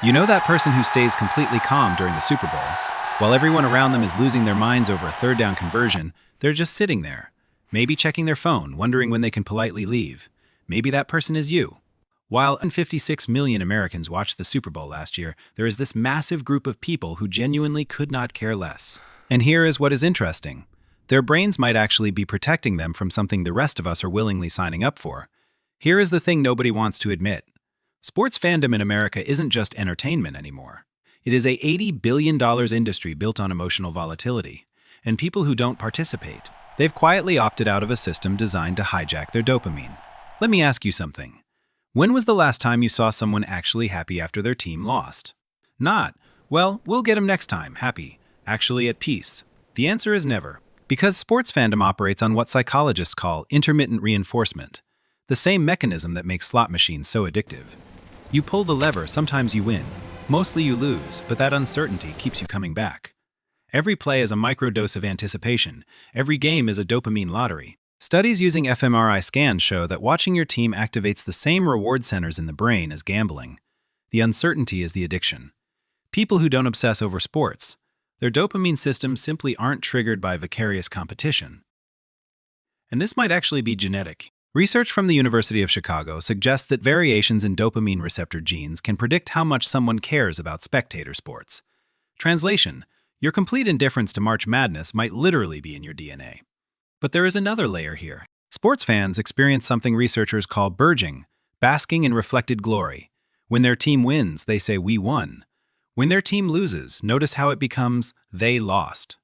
You know that person who stays completely calm during the Super Bowl? While everyone around them is losing their minds over a third down conversion, they're just sitting there, maybe checking their phone, wondering when they can politely leave. Maybe that person is you. While 56 million Americans watched the Super Bowl last year, there is this massive group of people who genuinely could not care less. And here is what is interesting. Their brains might actually be protecting them from something the rest of us are willingly signing up for. Here is the thing nobody wants to admit. Sports fandom in America isn't just entertainment anymore. It is a $80 billion industry built on emotional volatility. And people who don't participate, they've quietly opted out of a system designed to hijack their dopamine. Let me ask you something. When was the last time you saw someone actually happy after their team lost? Not, well, we'll get 'em next time, happy, actually at peace. The answer is never. Because sports fandom operates on what psychologists call intermittent reinforcement, the same mechanism that makes slot machines so addictive. You pull the lever, sometimes you win. Mostly you lose, but that uncertainty keeps you coming back. Every play is a microdose of anticipation. Every game is a dopamine lottery. Studies using fMRI scans show that watching your team activates the same reward centers in the brain as gambling. The uncertainty is the addiction. People who don't obsess over sports, their dopamine systems simply aren't triggered by vicarious competition. And this might actually be genetic. Research from the University of Chicago suggests that variations in dopamine receptor genes can predict how much someone cares about spectator sports. Translation: your complete indifference to March Madness might literally be in your DNA. But there is another layer here. Sports fans experience something researchers call BIRGing, basking in reflected glory. When their team wins, they say, "We won." When their team loses, notice how it becomes, "They lost."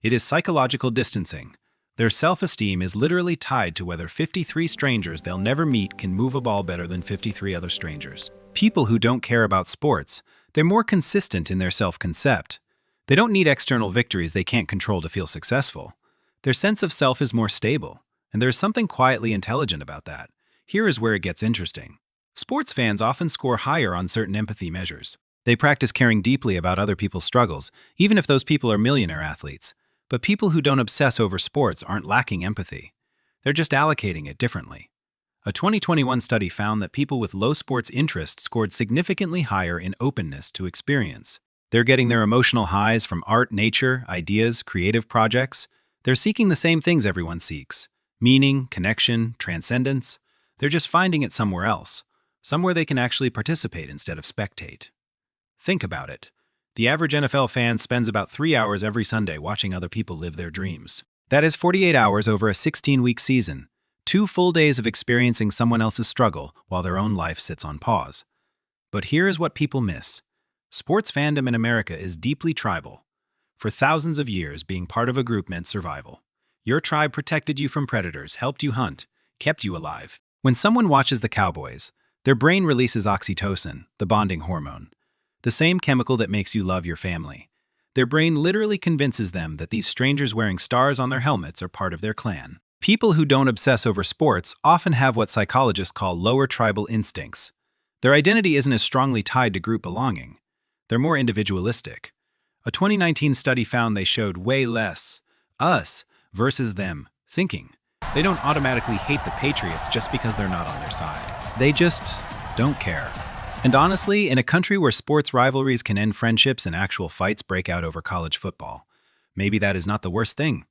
It is psychological distancing. Their self-esteem is literally tied to whether 53 strangers they'll never meet can move a ball better than 53 other strangers. People who don't care about sports, they're more consistent in their self-concept. They don't need external victories they can't control to feel successful. Their sense of self is more stable, and there's something quietly intelligent about that. Here is where it gets interesting. Sports fans often score higher on certain empathy measures. They practice caring deeply about other people's struggles, even if those people are millionaire athletes. But people who don't obsess over sports aren't lacking empathy. They're just allocating it differently. A 2021 study found that people with low sports interest scored significantly higher in openness to experience. They're getting their emotional highs from art, nature, ideas, creative projects. They're seeking the same things everyone seeks: meaning, connection, transcendence. They're just finding it somewhere else, somewhere they can actually participate instead of spectate. Think about it. The average NFL fan spends about 3 hours every Sunday watching other people live their dreams. That is 48 hours over a 16-week season, 2 full days of experiencing someone else's struggle while their own life sits on pause. But here is what people miss. Sports fandom in America is deeply tribal. For thousands of years, being part of a group meant survival. Your tribe protected you from predators, helped you hunt, kept you alive. When someone watches the Cowboys, their brain releases oxytocin, the bonding hormone, the same chemical that makes you love your family. Their brain literally convinces them that these strangers wearing stars on their helmets are part of their clan. People who don't obsess over sports often have what psychologists call lower tribal instincts. Their identity isn't as strongly tied to group belonging. They're more individualistic. A 2019 study found they showed way less us versus them thinking. They don't automatically hate the Patriots just because they're not on their side. They just don't care. And honestly, in a country where sports rivalries can end friendships and actual fights break out over college football, maybe that is not the worst thing.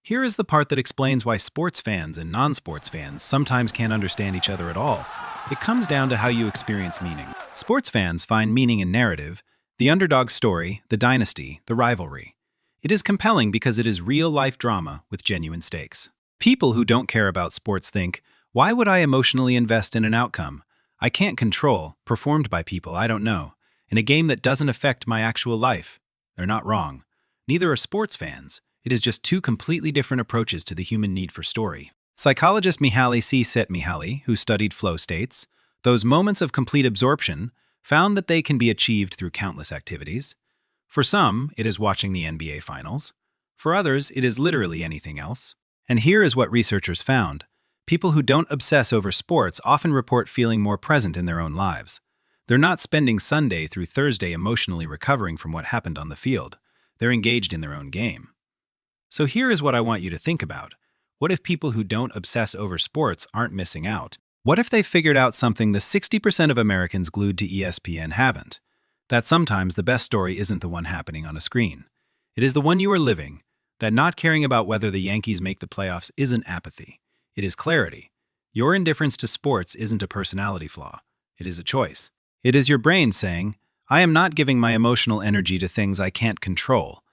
Here is the part that explains why sports fans and non-sports fans sometimes can't understand each other at all. It comes down to how you experience meaning. Sports fans find meaning in narrative, the underdog story, the dynasty, the rivalry. It is compelling because it is real-life drama with genuine stakes. People who don't care about sports think, why would I emotionally invest in an outcome I can't control, performed by people I don't know, in a game that doesn't affect my actual life? They're not wrong. Neither are sports fans. It is just 2 completely different approaches to the human need for story. Psychologist Mihaly Csikszentmihalyi, who studied flow states, those moments of complete absorption, found that they can be achieved through countless activities. For some, it is watching the NBA Finals. For others, it is literally anything else. And here is what researchers found. People who don't obsess over sports often report feeling more present in their own lives. They're not spending Sunday through Thursday emotionally recovering from what happened on the field. They're engaged in their own game. So here is what I want you to think about. What if people who don't obsess over sports aren't missing out? What if they figured out something the 60% of Americans glued to ESPN haven't? That sometimes the best story isn't the one happening on a screen. It is the one you are living, that not caring about whether the Yankees make the playoffs isn't apathy. It is clarity. Your indifference to sports isn't a personality flaw. It is a choice. It is your brain saying, I am not giving my emotional energy to things I can't control.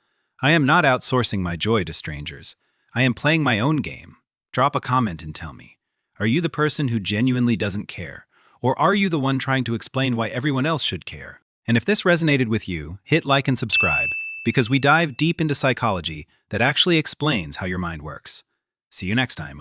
I am not outsourcing my joy to strangers. I am playing my own game. Drop a comment and tell me. Are you the person who genuinely doesn't care? Or are you the one trying to explain why everyone else should care? And if this resonated with you, hit like and subscribe, because we dive deep into psychology that actually explains how your mind works. See you next time.